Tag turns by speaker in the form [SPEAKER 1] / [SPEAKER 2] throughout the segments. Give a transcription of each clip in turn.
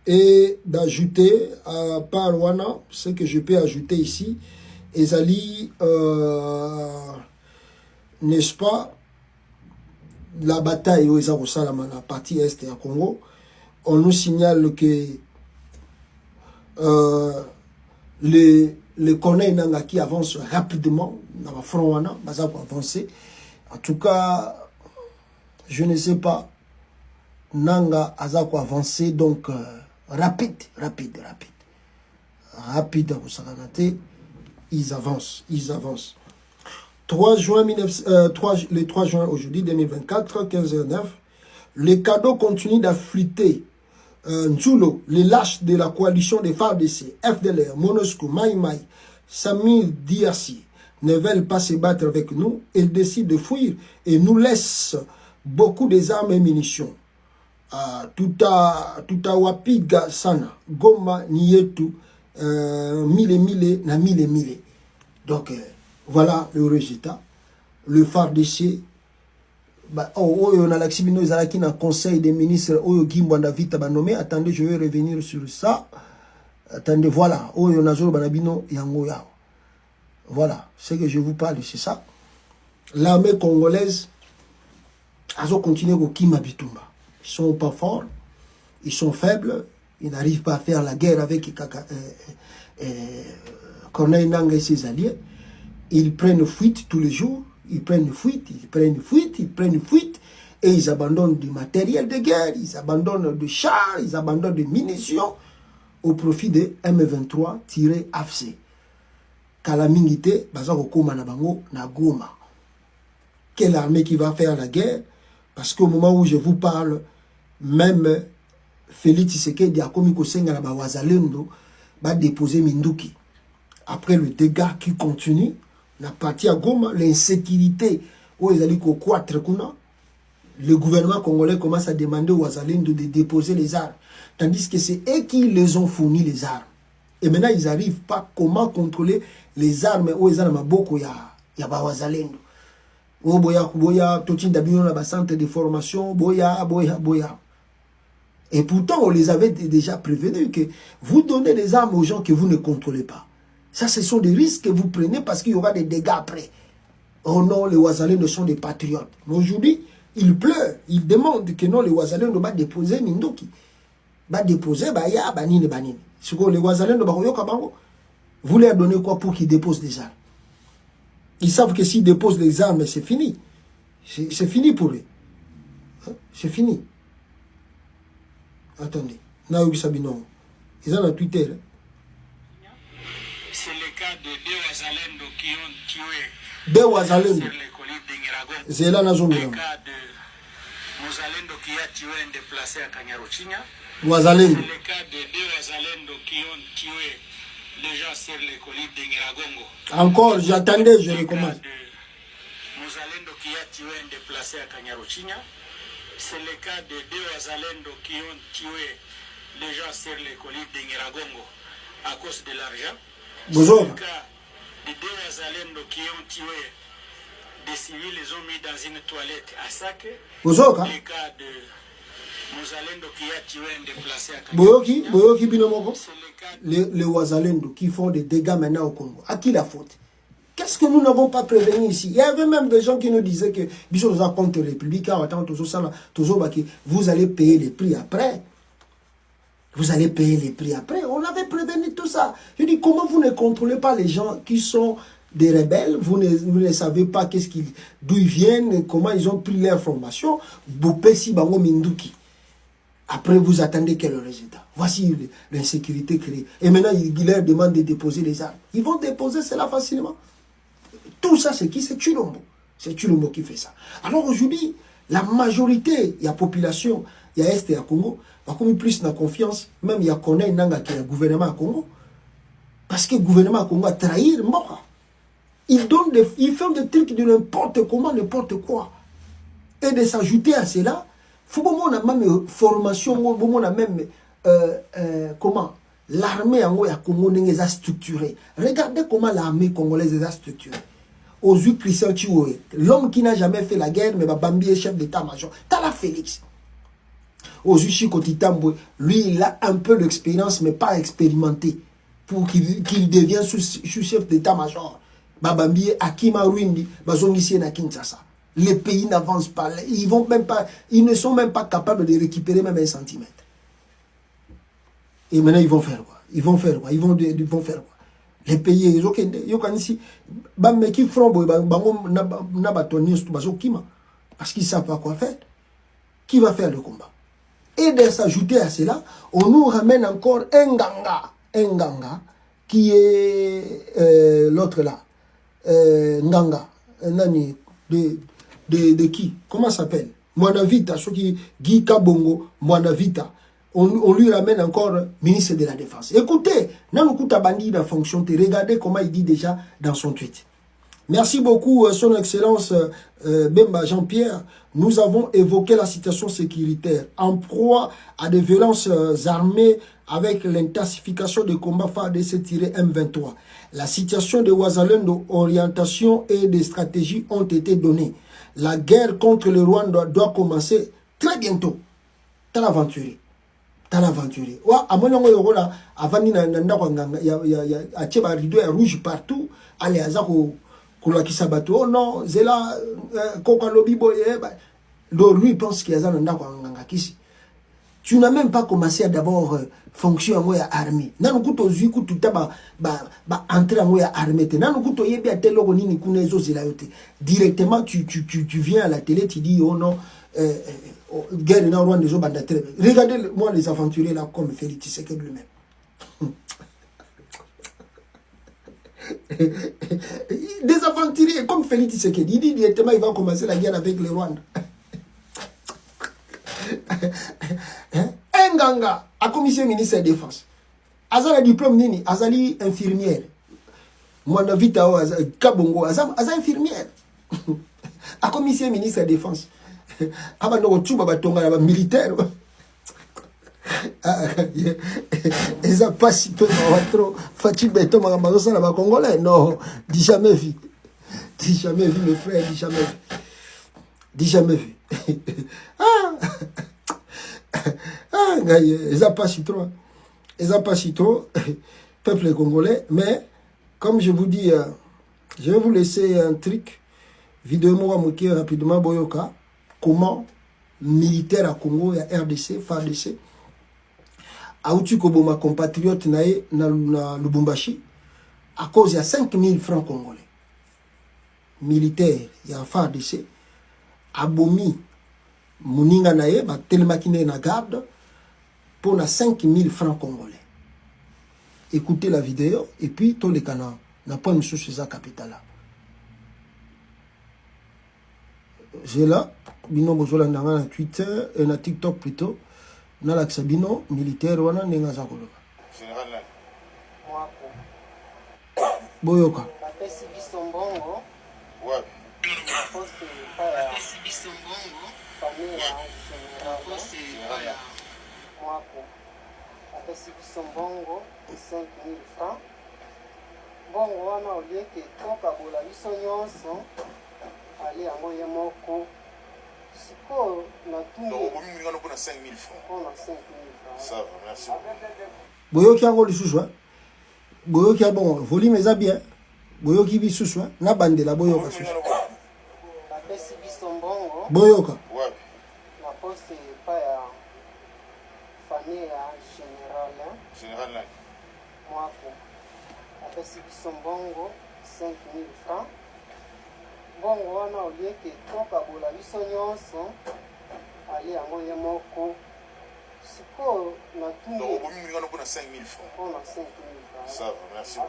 [SPEAKER 1] Et d'ajouter à part wana, ce que je peux ajouter ici, Ezali, n'est-ce pas, la bataille où la partie est du Congo, on nous signale que les Corneilles Nanga qui avancent rapidement dans le front wana, pour avancer. En tout cas, je ne sais pas, Nanga Azako avancer, donc rapide, ils avancent. 3 juin le 3 juin aujourd'hui 2024, 15h09, les cadeaux continuent d'affluter. Nzulo, les lâches de la coalition des FARDC, FDLR, MONUSCO, Maïmaï, Samir Diassi ne veulent pas se battre avec nous. Ils décident de fuir et nous laissent beaucoup des armes et munitions. Tout à wapiga sana, Goma, Nietu, mille. Donc, voilà le résultat. Le FARDC, on a l'accibino, ils ont un conseil des ministres, attendez, je vais revenir sur ça. Attendez, voilà. Voilà, ce que je vous parle, c'est ça. L'armée congolaise, elle a continué au Kima Bitumba. Ils sont pas forts, ils sont faibles, ils n'arrivent pas à faire la guerre avec Corneille Nangaa et ses alliés. Ils prennent fuite tous les jours, ils prennent fuite, et ils abandonnent du matériel de guerre, ils abandonnent des chars, ils abandonnent des munitions au profit de M23-AFC. Kalamingité, Bazako Koma Nabango, Nagoma. Quelle armée qui va faire la guerre? Parce qu'au moment où je vous parle, même Félix Tshisekedi a commis Kosenga na Wazalendo va déposer Minduki. Après le dégât qui continue, la partie à Goma, l'insécurité où ils allaient croître, le gouvernement congolais commence à demander aux Wazalendo de déposer les armes. Tandis que c'est eux qui les ont fourni les armes. Et maintenant, ils n'arrivent pas comment contrôler les armes où ils ont beaucoup ya Wazalendo. Boya, Totin Dabino na centre de formation, boya. Et pourtant, on les avait déjà prévenus que vous donnez des armes aux gens que vous ne contrôlez pas. Ça, ce sont des risques que vous prenez parce qu'il y aura des dégâts après. Oh non, les Wazalendo sont des patriotes. Mais aujourd'hui, ils pleurent, ils demandent que non, les Wazalendo va déposer Minduki. Va déposer, ya, banine. Ce que les Wazalendo, vous leur donnez quoi pour qu'ils déposent des armes? Ils savent que s'ils déposent des armes, c'est fini. C'est fini pour eux. C'est fini. Attendez. Naoui Sabino. Ils ont un Twitter.
[SPEAKER 2] C'est le cas de deux Wazalendo qui ont tué.
[SPEAKER 1] Deux Wazalendo.
[SPEAKER 2] Sur les collines d'Ingiragongo.
[SPEAKER 1] C'est là,
[SPEAKER 2] le cas de Wazalendo qui a tué un déplacé à Kanyaruchinya.
[SPEAKER 1] Wazalendo.
[SPEAKER 2] C'est le cas de deux Wazalendo qui ont tué les gens sur les collines d'Ingiragongo.
[SPEAKER 1] Encore, j'attendais, je recommande.
[SPEAKER 2] Wazalendo qui a tué un déplacé à Kanyaruchinya. C'est le cas de deux Wazalendo qui ont tué les gens sur les collines d'Ingiragongo à cause de l'argent. C'est le cas de deux Wazalendo qui ont tué des civils, les ont mis dans une toilette à Sake. Le cas de Wazalendo qui a tué un déplacé à Kanyaruchinya.
[SPEAKER 1] Les Wazalendo qui font des dégâts maintenant au Congo. À qui la faute? Qu'est-ce que nous n'avons pas prévenu ici? Il y avait même des gens qui nous disaient que vous allez payer les prix après. Vous allez payer les prix après. On avait prévenu tout ça. Je dis, comment vous ne contrôlez pas les gens qui sont des rebelles? Vous ne savez pas d'où ils viennent, comment ils ont pris l'information. Après, vous attendez quel résultat? Voici l'insécurité créée. Et maintenant, il leur demande de déposer les armes. Ils vont déposer cela facilement. Tout ça, c'est qui? C'est Chilombo. C'est Chilombo qui fait ça. Alors aujourd'hui, la majorité, il y a population, il y a Est et il y a Congo, va comme plus de confiance, même il y a Corneille Nangaa qui est le gouvernement à Congo. Parce que le gouvernement à Congo a trahi mort. Ils font des trucs de n'importe comment, n'importe quoi. Et de s'ajouter à cela, il faut qu'on ait même formation, on a même, comment, l'armée en Congo est structurée. Regardez comment l'armée congolaise est structurée. Aux yeux Christian Chioué, l'homme qui n'a jamais fait la guerre, mais Bambi est chef d'état-major. Tala Félix. Ozushi Kotitambwe, lui, il a un peu d'expérience, mais pas expérimenté, pour qu'il devienne sous-chef d'état-major. Babambi, Akima Ruindi, Bazongisi na Kinshasa. Les pays n'avancent pas. Ils ne sont même pas capables de récupérer même 1 centimètre. Et maintenant, ils vont faire quoi? Ils vont faire quoi? Ils vont faire quoi? Les pays, ils ont ici, qui feront, parce qu'ils ne savent pas quoi faire. Qui va faire le combat? Et de s'ajouter à cela, on nous ramène encore un ganga, qui est l'autre là. Nganga, nani, de qui? Comment ça s'appelle? Mwanavita, ceux qui Guy Kabongo, Mwanavita. On lui ramène encore ministre de la Défense. Écoutez, Nanukuta Bandi dans fonction, regardez comment il dit déjà dans son tweet. Merci beaucoup, Son Excellence Bemba Jean-Pierre. Nous avons évoqué la situation sécuritaire en proie à des violences armées avec l'intensification des combats FARDC-M23. La situation de Ouazalendo, orientation et des stratégies ont été données. La guerre contre le Rwanda doit commencer très bientôt. T'as l'aventurier. Wa amonongo yokola avani na ndako nganga ya acheba rideau ya rouge partout. Allez azako kola kisabato. Oh non, zela koka lobi boye. Donc lui pense qu'il y a un ndako nganga kisi. Tu n'as même pas commencé à d'abord fonction en armée. Nanu kuto zuiku tuta ba entrer en armée. Nanu kuto yebi a telo nini kunezo zela yote. Directement tu viens à la télé, tu dis oh non guerre dans Rwanda des Rwanda. Regardez-moi les aventuriers là comme Félix Tshisekedi lui-même. Des aventuriers comme Félix Tshisekedi. Il dit directement il va commencer la guerre avec le Rwanda. Nganga, a commissaire ministre de la Défense. Azala diplôme nini, azali infirmière. Mwana vita o Kabongo, azala infirmière. A commissaire ministre de la Défense. Abano tuba batonga ba militaire. Ils ont pas si peu trop fatigué beto makambo ça na congolais non, dis jamais vu. Dis jamais vu mes frères, dis jamais vu. Dis jamais vu. Ils n'ont pas si trop. Ils n'ont pas si trop, peuple congolais. Mais, comme je vous dis, je vais vous laisser un truc. Vidéo moi moquer rapidement Boyoka. Comment militaire à Congo, il y a RDC, FARDC. Aoutu Koboma compatriote nae na Lubumbashi. À cause il y a 5000 francs congolais. Militaire, il y a FARDC. Abomi. Moninga nae, ba telemakine na garde. Pour 5000 francs congolais. Écoutez la vidéo et puis tous les canaux. N'a pas une chose chez la capitale. J'ai là, bino bozola na Twitter et na TikTok plutôt. Na la Sabino militaire wana nenga za koloba. Général là. Boyoka.
[SPEAKER 3] Apesi bisombongo. Ouais. Apesi bisombongo. Famille général. Mwako. Apesi bisombongo 5000 francs. Bongo wana olieke toka bola biso nyonso. Ali yango ye moko. Siko na tumbe. Donc on mingi ngano pona 5000 francs. Pona 5000 francs. Ça va, merci.
[SPEAKER 1] Boyoki yango lisusu hein. Boyoki bon, volume eza bien. Boyoki bisusu hein. Na bandela boyoka susu.
[SPEAKER 3] Apesi bisombongo.
[SPEAKER 1] Boyoka.
[SPEAKER 3] Ouais. Na poste pa ya famille général. Général là. Mwako. Apesi bisombongo 5000 francs. Bongo wana olieke toka bola biso nyonso. Ali yango ye moko. Siko na tumbe. Donc on mingi ngano pona 5000 francs. Pona 5000 francs. Ça va, merci.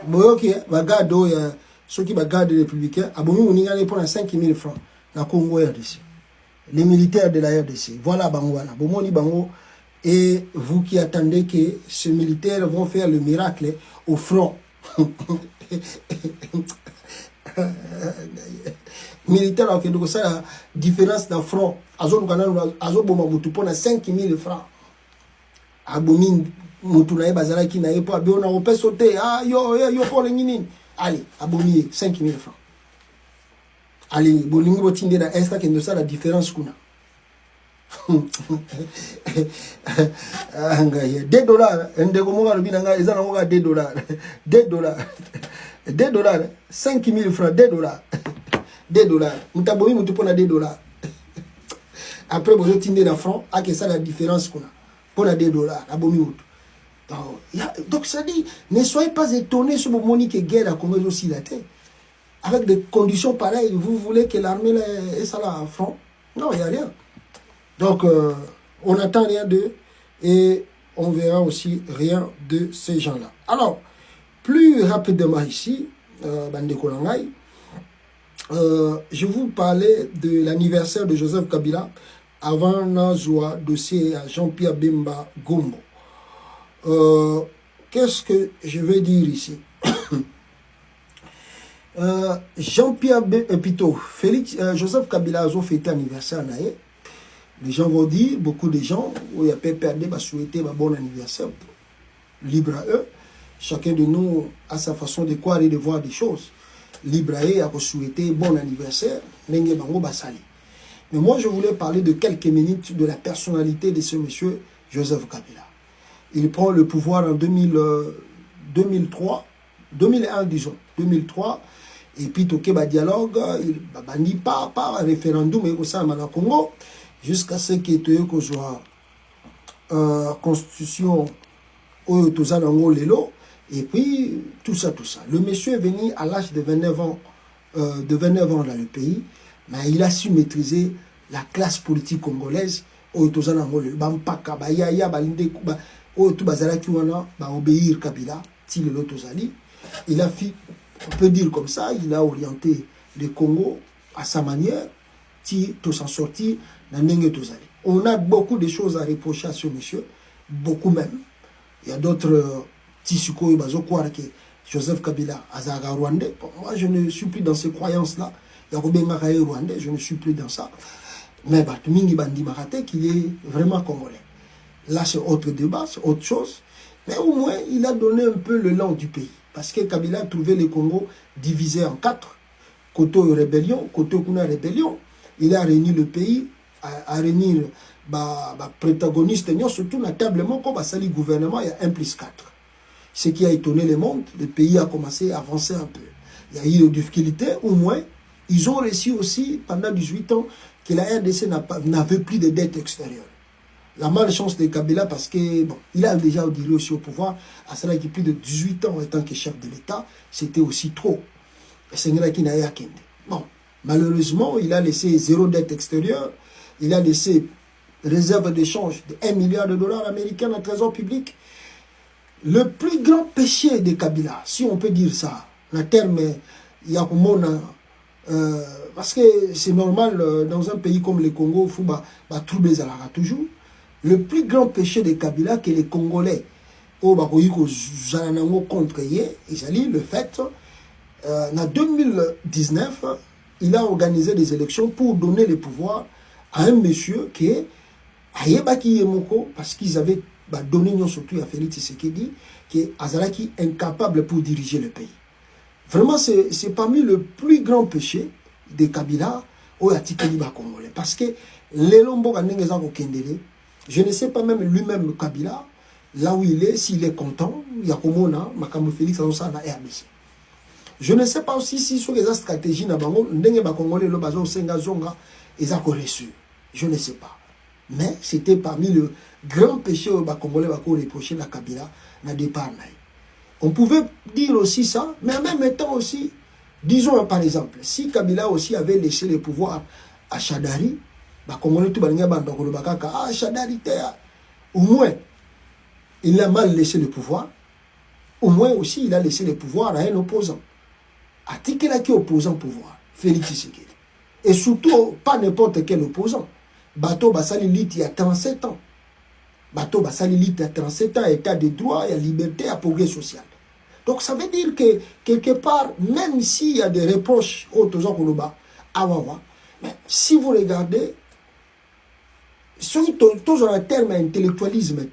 [SPEAKER 1] Boyoki bagado ya ceux qui bagade les républicains abomi moninga ne pona 5000 francs na Congo RDC. Les militaires de la RDC. Voilà Bangwana. Bomoni Bango. Et vous qui attendez que ces militaires vont faire le miracle au front. Militaire, ok, donc ça la différence dans front. Azo boma mutu pona 5000 francs. Abomi mutu na bazala ki na yepo abiona ope sauter. Ah yo pour le nini. Allez, abomi 5000 francs. Allez, bolingi botinde na esta que ça la différence kuna. $2. $2. 5 000 francs, $2. $2. Mutabomi mutupona $2. Après, vous avez la franc, à que ça la différence qu'on a. Pour la $2. Donc, ça dit, ne soyez pas étonnés sur le moment que guerre a commencé aussi la tête. Avec des conditions pareilles, vous voulez que l'armée ait ça là en franc? Non, il n'y a rien. Donc, on n'attend rien d'eux et on verra aussi rien de ces gens-là. Alors, plus rapidement ici, je vous parlais de l'anniversaire de Joseph Kabila avant Nazwa, dossier à Jean-Pierre Bemba Gombo. Qu'est-ce que je vais dire ici? Jean-Pierre plutôt Félix Joseph Kabila a fêté anniversaire naé. Les gens vont dire, beaucoup de gens, où il y a PPRD va souhaiter un bon anniversaire, libre à eux. Chacun de nous a sa façon de croire et de voir des choses. Libre à eux a souhaité bon anniversaire, Nenge Bango Basali. Mais moi, je voulais parler de quelques minutes de la personnalité de ce monsieur Joseph Kabila. Il prend le pouvoir en 2003, 2001 disons, 2003. Et puis, il y a dialogue, il n'y a pas un référendum au Congo, jusqu'à ce qu'il y ait une constitution au Lelo, et puis tout ça. Le monsieur est venu à l'âge de 29 ans dans le pays, mais il a su maîtriser la classe politique congolaise au Bampaka, Bayaya, Balinde, au Tubazaraki, obéir Kabila, Tilelo Tozali. Il a fait, on peut dire comme ça, il a orienté le Congo à sa manière, tout s'en sortir dans Nenge Tozali. On a beaucoup de choses à reprocher à ce monsieur, beaucoup même. Il y a d'autres Tisuko et Bazokwara que Joseph Kabila Azaga Rwandais. Moi, je ne suis plus dans ces croyances-là. Il y a Robin Rwandais, je ne suis plus dans ça. Mais Batumingi Bandi Marate, qui est vraiment congolais. Là, c'est autre débat, c'est autre chose. Mais au moins, il a donné un peu le lang du pays. Parce que Kabila a trouvé le Congo divisé en 4. Côté rébellion, côté Kuna rébellion. Il a réuni le pays, à réunir les protagonistes, surtout notablement comme le gouvernement, il y a 1+4. Ce qui a étonné le monde, le pays a commencé à avancer un peu. Il y a eu des difficultés, au moins, ils ont réussi aussi, pendant 18 ans, que la RDC n'avait plus de dette extérieure. La malchance de Kabila, parce que, bon, il a déjà dirigé aussi au pouvoir, à cela qui plus de 18 ans en tant que chef de l'État, c'était aussi trop. C'est un qui n'a rien. Bon, malheureusement, il a laissé zéro dette extérieure, il a laissé réserve d'échange de $1 milliard américains dans le trésor public. Le plus grand péché de Kabila, si on peut dire ça, en terme Yakumona, parce que c'est normal, dans un pays comme le Congo, il faut troubles toujours. Le plus grand péché de Kabila, que les Congolais, contre le fait, en 2019, il a organisé des élections pour donner le pouvoir à un monsieur qui est Ayebaki Yemoko, parce qu'ils avaient donné surtout à Félix Tshisekedi, qui est Azaraki incapable pour diriger le pays. Vraiment, c'est parmi le plus grand péché de Kabila au Yatikeli Congolais. Parce que les Lombo Kendele, je ne sais pas même lui-même Kabila, là où il est, s'il est content, il y a comme on a, Makamo Félix Anoussa na RDC. Je ne sais pas aussi si sur les stratégies na bango, ndenge ba Congolais le bazo senga zonga, ils ont reçu. Je ne sais pas. Mais c'était parmi le grand péché au Congolais qui reproché à Kabila na départ. On pouvait dire aussi ça, mais en même temps aussi, disons par exemple, si Kabila aussi avait laissé le pouvoir à Chadari, Congolais tout balinga bandoko le bakaka, ah Chadari au moins il a mal laissé le pouvoir, au moins aussi il a laissé le pouvoir à un opposant. À Tikela qui est opposant au pouvoir, Félix Tshisekedi. Et surtout, pas n'importe quel opposant. Bato Basali Lit, il y a 37 ans. Bato Basali Lit, il y a 37 ans, état de droit, il y a liberté, il y a progrès social. Donc ça veut dire que, quelque part, même s'il y a des reproches aux Koloba, mais si vous regardez, tous en termes d'intellectualisme,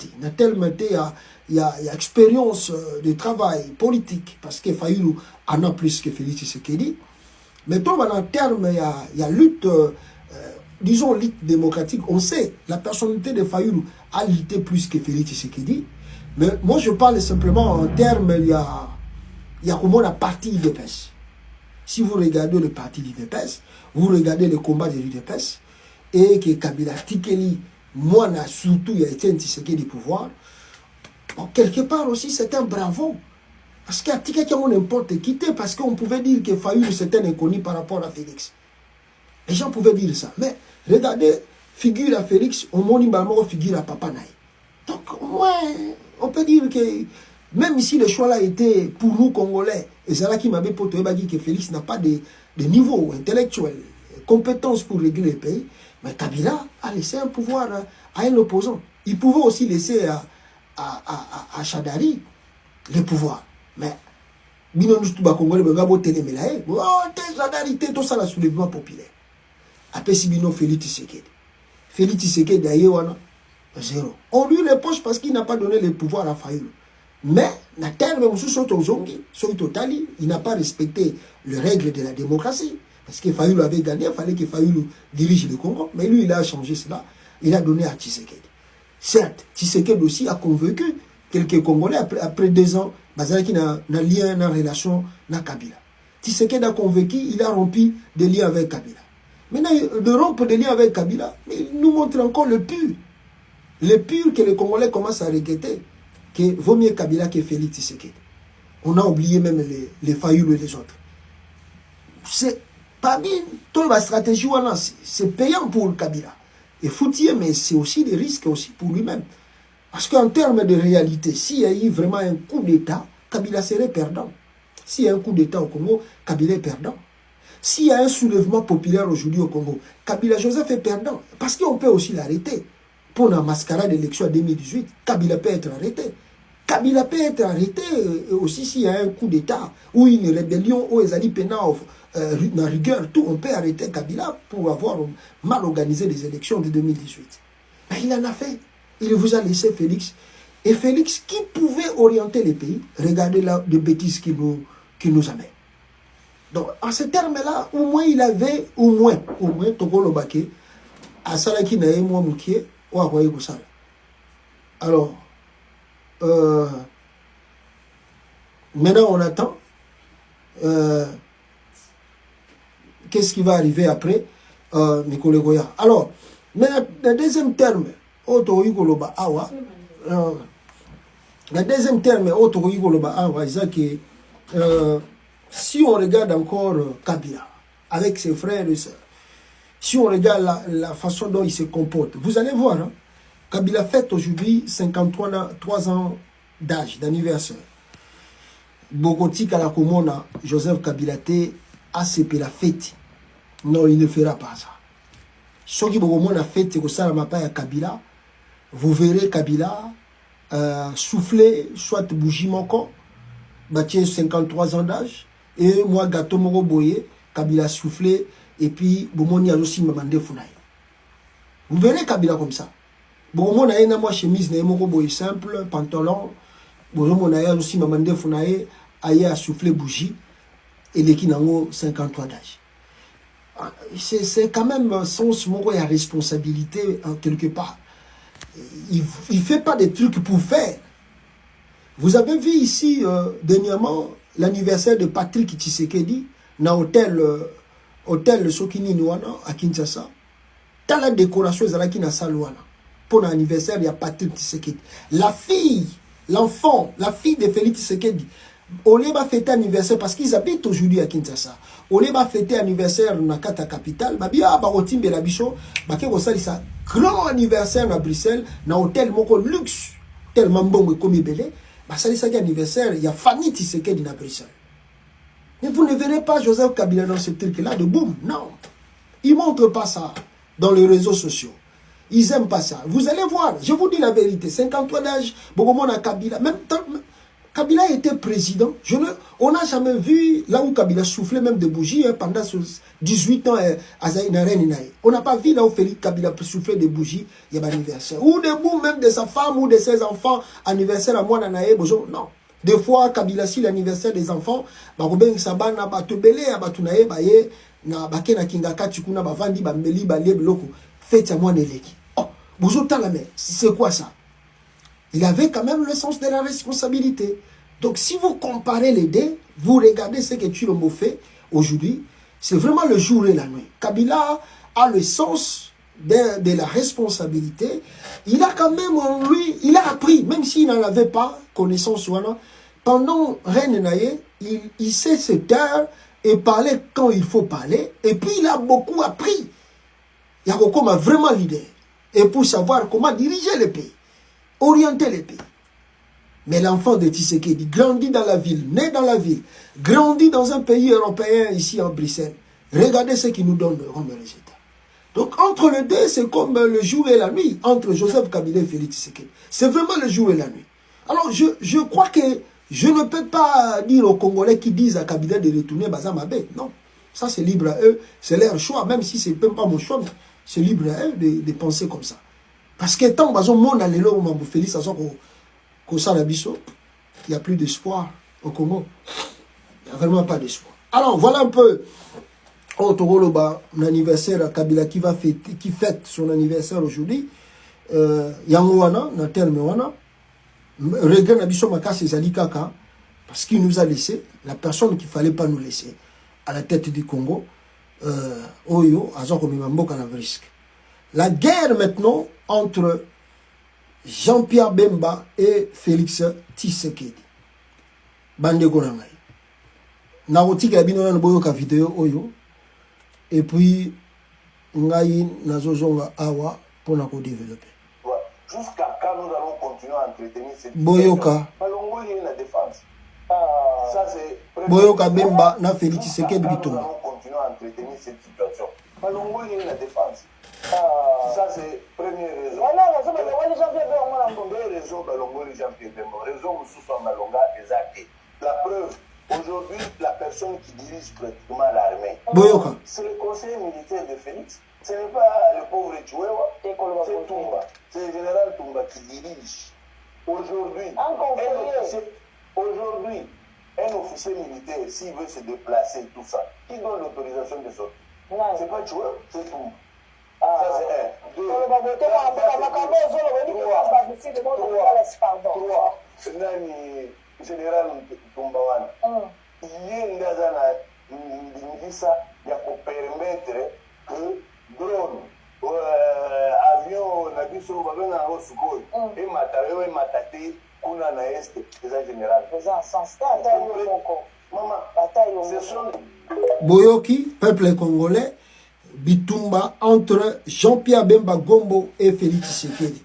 [SPEAKER 1] il y a expérience de travail politique, parce que Fayulu en a plus que Félix Tshisekedi. Mais en termes, il y a lutte disons, lutte démocratique, on sait, la personnalité de Fayulu a lutté plus que Félix Tshisekedi. Mais moi, je parle simplement en termes, il y a comment la partie UDPS. Si vous regardez le parti UDPS, vous regardez le combat de l'UDPS, et que Kabila Tikeli, moi, surtout, il y a été un Tshisekedi du pouvoir, bon, quelque part aussi, c'est un bravo. Parce qu'à Tikeli, on n'importe quitté, parce qu'on pouvait dire que Fayulu, c'était un inconnu par rapport à Félix. Les gens pouvaient dire ça. Mais regardez, figure à Félix, on monimbalement figure à Papa Naï. Donc, ouais, on peut dire que même si le choix là était pour nous Congolais, et c'est là qui m'avait dit que Félix n'a pas de niveau intellectuel, compétence pour régler le pays, mais Kabila a laissé un pouvoir à un opposant. Il pouvait aussi laisser à Chadari le pouvoir. Mais, Congolais, tout ça, le soulèvement populaire. Après, si Bino Félix Tshisekedi. Félix Tshisekedi, d'ailleurs, zéro. On lui reproche parce qu'il n'a pas donné le pouvoir à Fayulu. Mais, la terre, même sous son totali, il n'a pas respecté les règles de la démocratie. Parce que Fayulu avait gagné, il fallait que Fayulu dirige le Congo. Mais lui, il a changé cela. Il a donné à Tshisekedi. Certes, Tshisekedi aussi a convaincu quelques Congolais après 2 ans, qui n'a lien, n'a relation, n'a Kabila. Tshisekedi a convaincu, il a rompu des liens avec Kabila. Maintenant, de rompre des liens avec Kabila, il nous montre encore le pur. Le pur que les Congolais commencent à regretter, que vaut mieux Kabila que Félix Tshisekedi. On a oublié même les Fayulu et les autres. C'est parmi toute la stratégie, c'est payant pour Kabila. Et Foutier, mais c'est aussi des risques aussi pour lui-même. Parce qu'en termes de réalité, s'il y a eu vraiment un coup d'État, Kabila serait perdant. S'il y a un coup d'État au Congo, Kabila est perdant. S'il y a un soulèvement populaire aujourd'hui au Congo, Kabila Joseph est perdant. Parce qu'on peut aussi l'arrêter. Pour la mascarade d'élection en 2018, Kabila peut être arrêté. Kabila peut être arrêté aussi s'il y a un coup d'État ou une rébellion ou les alliés pénals dans rigueur, tout, on peut arrêter Kabila pour avoir mal organisé les élections de 2018. Mais il en a fait. Il vous a laissé Félix. Et Félix, qui pouvait orienter les pays, regardez là les bêtises qu'il nous amène. Donc, en ce terme-là, au moins il avait, au moins, Tokolo Baké, à Salaki Nae, moi, Moukié, ou à Roye Goussal. Alors, maintenant on attend. Qu'est-ce qui va arriver après Nicolas Goya. Alors, mais le deuxième terme, le deuxième terme, c'est que si on regarde encore Kabila, avec ses frères et sœurs, si on regarde la façon dont il se comporte, vous allez voir, hein, Kabila fête aujourd'hui 53 ans d'âge, d'anniversaire. Bogoti Kalakomona, Joseph Kabila a sepé la fête. Non, il ne fera pas ça. Ceux qui vont la fête, c'est ça la à Kabila. Vous verrez Kabila souffler, soit bougie moko, bâtir 53 ans d'âge, et moi, gâteau moko boye, Kabila souffler, et puis, Bomoni a aussi mamande funaï. Vous verrez Kabila comme ça. Bomoni a une chemise, n'a moko boye simple, pantalon, Bomoni a aussi mamande funaï, aïe à souffler bougie, et les qui n'ont 53 d'âge. C'est quand même sens moko et responsabilité quelque part. Il ne fait pas des trucs pour faire. Vous avez vu ici dernièrement l'anniversaire de Patrick Tshisekedi dans l'hôtel Sokini Nouana à Kinshasa. Dans la décoration qui na Salouana pour l'anniversaire il y a Patrick Tshisekedi. La fille de Félix Tshisekedi. On les va fêter anniversaire parce qu'ils habitent aujourd'hui à Kinshasa. On les va fêter anniversaire dans la capitale. Babia barotimbe la bicho, baké ça grand anniversaire à Bruxelles, dans hôtel moko luxe, tellement bon comme belé. Bah ça c'est anniversaire, il y a Fanny Tshisekedi à Bruxelles. Mais vous ne verrez pas Joseph Kabila dans ce truc là de boum, non. Ils montrent pas ça dans les réseaux sociaux. Ils aiment pas ça. Vous allez voir, je vous dis la vérité, 53 d'âge, beaucoup monde à Kabila, même Kabila était président. On n'a jamais vu là où Kabila soufflait même de bougies pendant 18 ans à Zaïnaren. On n'a pas vu là où Félix Kabila soufflait de bougies, il y a un anniversaire. Ou debout même de sa femme ou de ses enfants, anniversaire à moi, Nanae, non. Des fois, Kabila, si l'anniversaire des enfants, Sabana, Batubele, Batunae, na bake na kingakati kuna bavandi bambeli balie biloko fête ya mwana eleki. Oh, bozotala mais c'est quoi ça? Il avait quand même le sens de la responsabilité. Donc si vous comparez les deux, vous regardez ce que Tshilombo fait aujourd'hui, c'est vraiment le jour et la nuit. Kabila a le sens de la responsabilité. Il a quand même en lui, il a appris, même s'il n'en avait pas connaissance, pendant Reine Naye, il sait se taire et parler quand il faut parler. Et puis il a beaucoup appris. Yakoko m'a vraiment leader. Et pour savoir comment diriger le pays, orienter le pays. Mais l'enfant de Tshisekedi grandit dans la ville, né dans la ville, grandit dans un pays européen ici en Bruxelles. Regardez ce qu'il nous donne comme résultat. Donc entre les deux, c'est comme le jour et la nuit, entre Joseph Kabila et Félix Tshisekedi. C'est vraiment le jour et la nuit. Alors je crois que je ne peux pas dire aux Congolais qui disent à Kabila de retourner Bazamabé. Non, ça c'est libre à eux, c'est leur choix, même si ce n'est même pas mon choix, c'est libre à eux de penser comme ça. Parce que tant que mon allélo ou Félix, il n'y a plus d'espoir au Congo. Il n'y a vraiment pas d'espoir. Alors voilà un peu l'anniversaire Kabila qui fête son anniversaire aujourd'hui. Yangowana, na terme wana. Regret Nabiso Makas et Zali Kaka, parce qu'il nous a laissé, la personne qu'il ne fallait pas nous laisser, à la tête du Congo, Oyo, Azoko Mimamboka na risque. La guerre maintenant entre Jean-Pierre Bemba et Félix Tshisekedi. Bande Gonangai. Narotika Yabino Boyoka vidéo Oyo. Et puis, Ngai Nazozonga Awa pour nous développer.
[SPEAKER 4] Jusqu'à quand nous allons continuer à entretenir cette
[SPEAKER 1] Boyoka.
[SPEAKER 4] La défense. Ça, c'est
[SPEAKER 1] Boyoka Bemba na Félix Tshisekedi Bitonga.
[SPEAKER 4] Nous allons continuer à entretenir cette situation. La défense. Ça, c'est première raison. Deuxième raison, raison la preuve, aujourd'hui, la personne qui dirige pratiquement l'armée, c'est le conseiller militaire de Félix. Ce n'est pas le pauvre Tchouewa, c'est Toumba. C'est le général Toumba qui dirige. Aujourd'hui, un officier militaire, s'il veut se déplacer, tout ça, qui donne l'autorisation de sortir? C'est pas Tchouewa, c'est Toumba. Ça, c'est un. Deux. Trois. Général Toumbawana. Il y a pour permettre que drone, avion, nabiso, babena au Sukhoi, et matériel, et matate, kuna na est, déjà général.
[SPEAKER 1] Boyoki, peuple congolais, Bitumba entre Jean-Pierre Bemba Gombo et Félix Tshisekedi.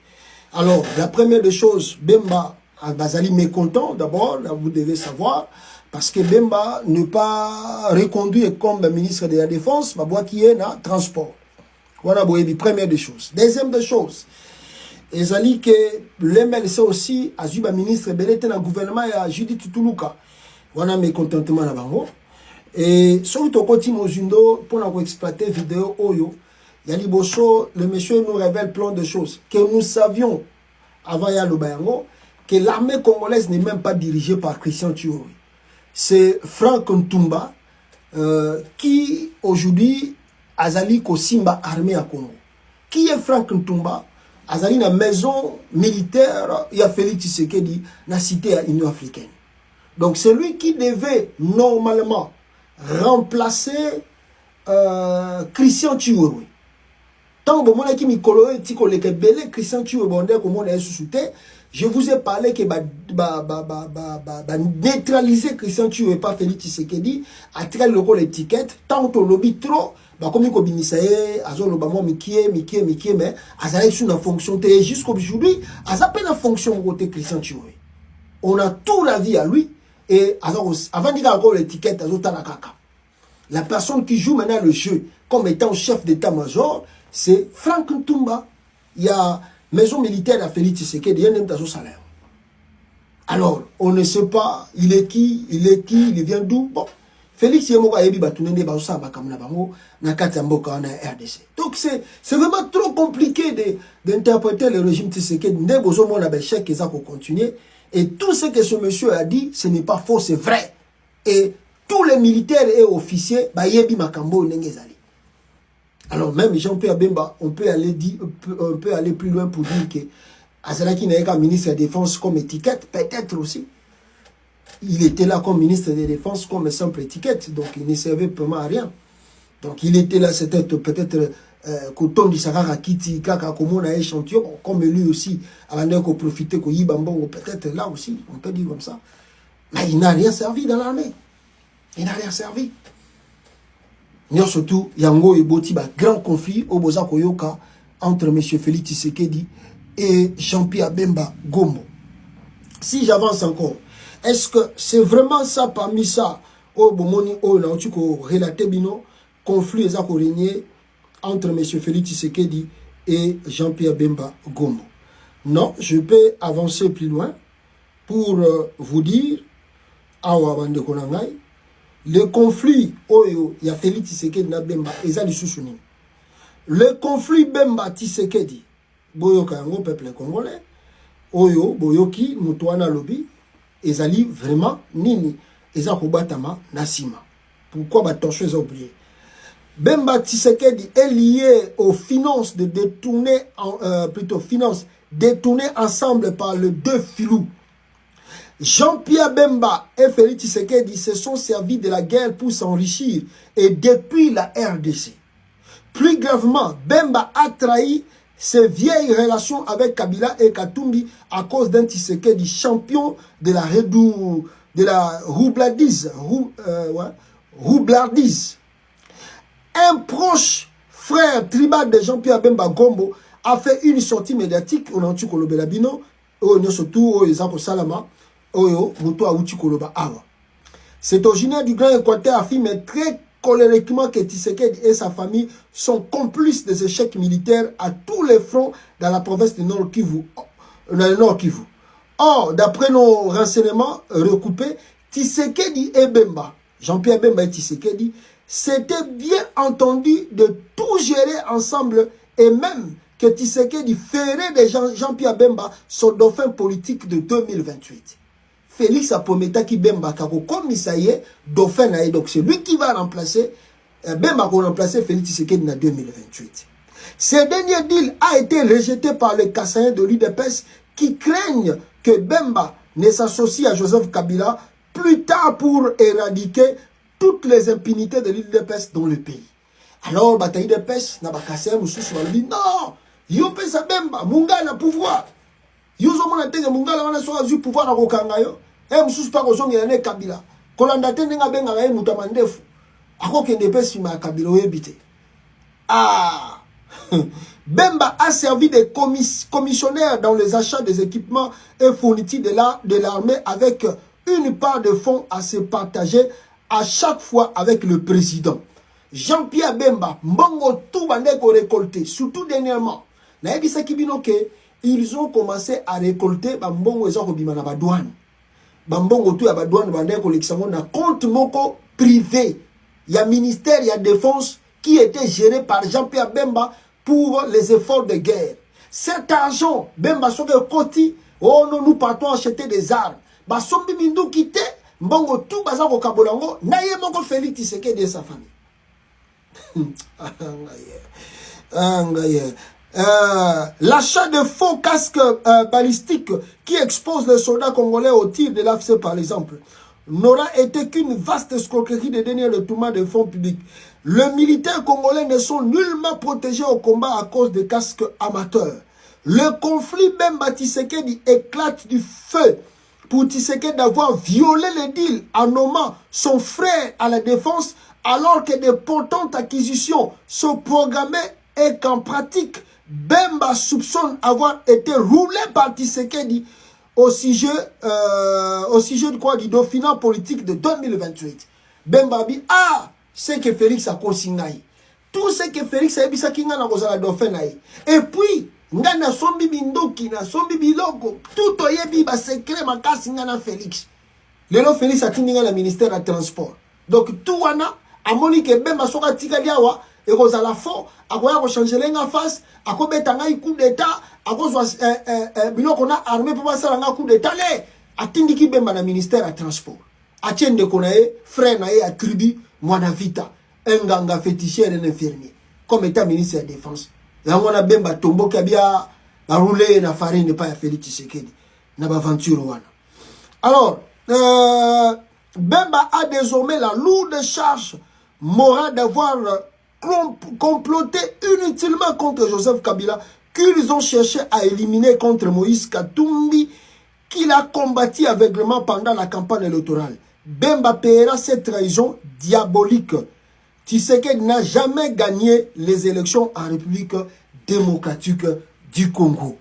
[SPEAKER 1] Alors, la première des choses, Bemba Bazali mécontent, d'abord, vous devez savoir, parce que Bemba n'est pas reconduit comme ministre de la Défense, ma boîte qui est dans transport. Voilà, première des choses. Deuxième des choses, ezali que l'MLC aussi a eu un ministre belete dans le gouvernement à Judith Tuluka. Voilà mécontentement na bango. Et surtout côté Mozindo pour exploiter vidéo Oyo, Yali Bosso, le monsieur nous révèle plein de choses que nous savions avant Yalo Bayango, que l'armée congolaise n'est même pas dirigée par Christian Thiori. C'est Franck Ntumba qui aujourd'hui Azali Kosimba armée à Congo. Qui est Franck Ntumba? Azali na maison militaire, il y a Félix Tshisekedi na cité à l'Union africaine. Donc c'est lui qui devait normalement remplacer Christian Thiori. Tant que mon équipe Mikolo Tiko le Kebele, Christian Thiori Bondé comme on est sous-souté, je vous ai parlé que neutraliser Christian Thiori et pas Félix Tshisekedi, à tirer le rôle étiquette, tant que lobby trop, comme il y a Azon Lobamo Mikie, mais Azalek sous la fonction, jusqu'aujourd'hui, Azapé la fonction côté Christian Thiori. On a tout la vie à lui, et avant de dire encore l'étiquette, la personne qui joue maintenant le jeu comme étant chef d'état-major, c'est Franck Ntumba. Il y a maison militaire à Félix Tshisekedi, il y a un salaire. Alors, on ne sait pas, il est qui, il vient d'où. Bon, Félix Yemoka Yebi Batunende Baoussa Bakamna Bango, Nakati Mboka en RDC. Donc, c'est vraiment trop compliqué d'interpréter le régime Tshisekedi. Ndebozo mon abéchek qui za pour continuer. Et tout ce que ce monsieur a dit, ce n'est pas faux, c'est vrai. Et tous les militaires et officiers, bah yebi makambo nengezali. Alors même Jean-Pierre Bemba, on peut aller plus loin pour dire que Azalaki n'est qu'un ministre de la Défense comme étiquette, peut-être aussi. Il était là comme ministre de la Défense comme simple étiquette, donc il ne servait vraiment à rien. Donc il était là, c'était peut-être Koton du Sahara Kiti, Kaka Komona échantillon, comme lui aussi, avant qu'on profite, qu'on y bambon, peut-être là aussi, on peut dire comme ça. Mais il n'a rien servi dans l'armée. Il n'a rien servi. Nous surtout, Yango et Boti, grand conflit au Boza Koyoka entre M. Félix Tshisekedi et Jean-Pierre Bemba Gombo. Si j'avance encore, est-ce que c'est vraiment ça parmi ça au Bomoni au Nautiko relaté bino conflit ezako régné entre M. Félix Tshisekedi et Jean-Pierre Bemba Gombo? Non, je peux avancer plus loin pour vous dire le conflit oyo ya Félix Tshisekedi na Bemba ezali susuni. Le conflit Bemba Tshisekedi boyoka yango peuple congolais oyo boyoki mutuana lobby ezali vraiment nini eza kobatama nasima. Pourquoi batorche eza oublié? Bemba Tshisekedi est lié aux finances de détourner finances détournées ensemble par les deux filous. Jean-Pierre Bemba et Félix Tshisekedi se sont servis de la guerre pour s'enrichir et depuis la RDC. Plus gravement, Bemba a trahi ses vieilles relations avec Kabila et Katumbi à cause d'un Tshisekedi champion de la roublardise. Un proche frère tribal de Jean-Pierre Bemba Gombo a fait une sortie médiatique au Nantu Kolobelabino, au surtout au Ezako Salama. Cet originaire du Grand Équateur affirme très colériquement que Tshisekedi et sa famille sont complices des échecs militaires à tous les fronts dans la province du Nord Kivu. Or, d'après nos renseignements recoupés, Tshisekedi et Bemba, Jean-Pierre Bemba et Tshisekedi, s'étaient bien entendus de tout gérer ensemble et même que Tshisekedi ferait de Jean-Pierre Bemba son dauphin politique de 2028. Félix a promis qu'il Bemba comme ça y est, dauphin naïe. Donc c'est lui qui va remplacer Bemba va remplacer Félix Tshisekedi en 2028. Ce dernier deal a été rejeté par les Kassaïens de l'UDPS qui craignent que Bemba ne s'associe à Joseph Kabila plus tard pour éradiquer toutes les impunités de l'UDPS dans le pays. Alors, bataille de pêche, n'a pas cassé, non, yo pesa Bemba, Munga na pouvoir. Yo zo mona tenge Munga la wana so azu pouvoir na kokanga yo. Mususu pa kozongela ne Kabila. Kolanda te nga benga ga mutama ndefu. Akokende pe sima Kabila oyebite. Ah. Bemba a servi de commissionnaire dans les achats des équipements et fournitures de l'armée avec une part de fonds à se partager à chaque fois avec le président. Jean-Pierre Bemba, mbongo tout bandeko récolté, surtout dernièrement. Na ebisa kibino ke ils ont commencé à récolter mbongo eza ko bima na badouane. Mbongo tout ya badouane bandeko lekisamo na compte moko privé. Il y a ministère, il y a défense qui était géré par Jean-Pierre Bemba pour les efforts de guerre. Cet argent, Bemba soke koti, oh non, nous partons acheter des armes. Ba sombi mindu kite, mbongo tout bazako kabolango, na ye moko Félix Tshisekedi et sa famille. L'achat de faux casques balistiques qui exposent les soldats congolais au tir de l'AFC par exemple n'aura été qu'une vaste escroquerie de dernier retournement de fonds publics. Les militaires congolais ne sont nullement protégés au combat à cause des casques amateurs. Le conflit Bemba Tshisekedi éclate du feu pour Tshisekedi d'avoir violé le deal en nommant son frère à la défense alors que de importantes acquisitions sont programmées et qu'en pratique, Bemba soupçonne avoir été roulé par Tshisekedi au sujet de quoi du dauphinat politique de 2028. Bemba dit, ah, c'est que Félix a consigné. Tout ce que Félix a dit, c'est qu'il a un dauphin. Et puis, ngana sombi bindoki na sombi biloko tout oyebi ba secret makasi ngana Félix. Lelo Félix a tinga na ministère de transport. Donc tout wana amoni ke Bemba soka tika liawa et kozala fo akoya ko changer lenga face akobeta ngai coup d'état akozwa biloko na armée pour passer nga coup d'état le atindiki Bemba na ministère de transport. atiende konae frère nae a tribu mwana vita nganga féticheur et infirmier comme état ministre de la défense yango na bemba tombo kabia ba rouler na farine pas ya Félix Tshisekedi na ba aventure wana. Alors Bemba a désormais la lourde charge morale d'avoir comploté inutilement contre Joseph Kabila qu'ils ont cherché à éliminer contre Moïse Katumbi qu'il a combattu aveuglément pendant la campagne électorale. Bemba paiera cette trahison diabolique. Tshisekedi n'a jamais gagné les élections en République démocratique du Congo.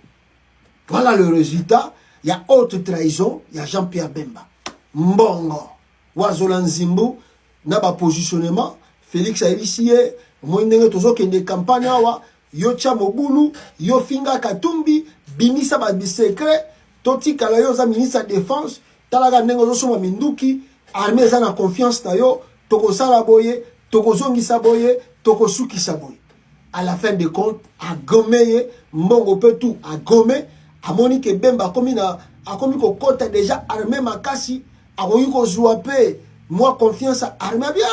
[SPEAKER 1] Voilà le résultat. Il y a autre trahison, il y a Jean-Pierre Bemba. Mbongo, Wazola Nzimbu, Naba positionnement, Félix Aïlissié, Moindenge Tozo Kende campagne awa, Yocha Mobulu, Yofinga Katumbi, Bimisa Babi secret, Toti Kalayoza ministre de la Défense, Talaga Nengo Soma Minduki, armée za na confiance na yo, Toko Saraboye, Toko Zongi Saboye, Toko Suki Saboye. À la fin de compte, à Gomeye, Mbongo peut tout, à Gomé, à Monique Bemba, comme il a comme il a déjà armé Makasi, à Moïko Zouapé, moi confiance à armé bien,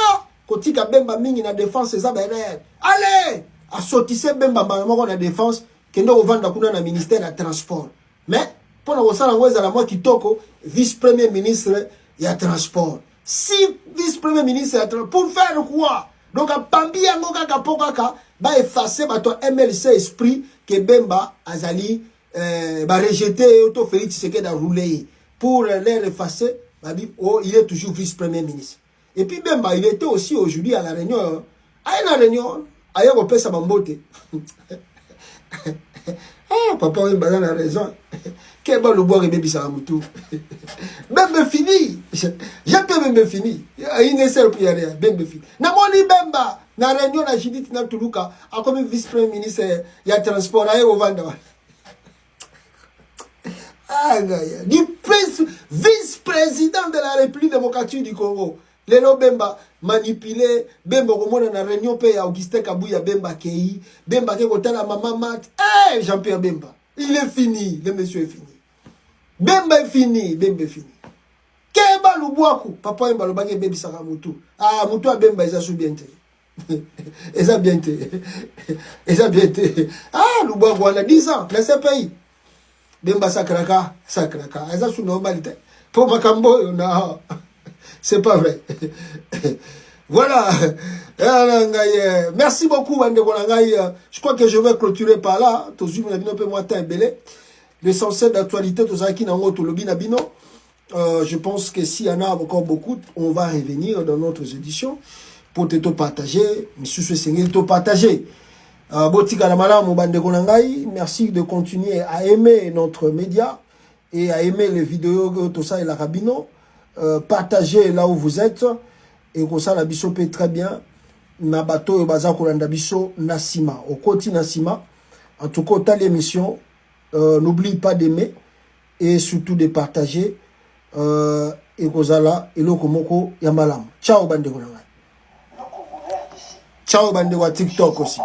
[SPEAKER 1] quand il a Bemba Mingi na défense, c'est ça, allez, à sortir Bemba Maman na défense, qui nous vend dans le ministère de transport. Mais, pour nous ça, on a moi qui toko, vice-premier ministre, il y a transport. Si vice-premier ministre, pour faire quoi? Donc, à Pambi, à Ngokaka, Pokaka, va effacer ton MLC esprit que Bemba Azali va rejeter Otto Félix Tshisekedi à rouler. Pour les effacer, oh, il est toujours vice-premier ministre. Et puis Bemba, il était aussi aujourd'hui à la réunion. À la réunion, ailleurs on peut s'abamboter. Ah, papa, il a raison. Quel bon le boire et bébé Saramoutou. Bemba fini. J'ai Bemba fini. Il ne sert plus à rien. Bemba fini. Namoni Bemba. Na réunion na Judith na Tuluka. A comme vice-premier ministre, il y a transport à au Vanda. Ah, vice-président de la République démocratique du Congo. Lelo Bemba manipulé. Bemba komona na réunion pe ya Augustin Kabouya Bemba Kei. Bemba ke kotala maman mat. Eh, Jean-Pierre Bemba. Il est fini. Le monsieur est fini. Bemba est fini. Bemba est fini. Keba Lubuaku. Papa Bemba le bagé Bemba Saramutu. Ah, Moutou a Bemba, ils ont bien été. Ils ont bien été. Ils ont bien été. Ah, Lubuaku, on a 10 ans. Laissez pays. Bemba Sakraka. Sakraka. Ils ont sous normalité. Pour Makambo, non. C'est pas vrai. Voilà. Merci beaucoup, Wande Golangaï. Je crois que je vais clôturer par là. L'essentiel d'actualité, je pense que s'il y en a encore beaucoup, on va revenir dans notre édition pour te partager. Monsieur Sengel, te partager. Merci de continuer à aimer notre média et à aimer les vidéos tout ça et la Rabino. Partagez là où vous êtes et comme ça la biso peut très bien na bateau et baza kolanda biso nasima au côté nasima. En tout cas t'as l'émission, n'oublie pas d'aimer et surtout de partager et kozala eloko moko ya malamu. Ciao bande kolanga. Ciao bande wa TikTok aussi.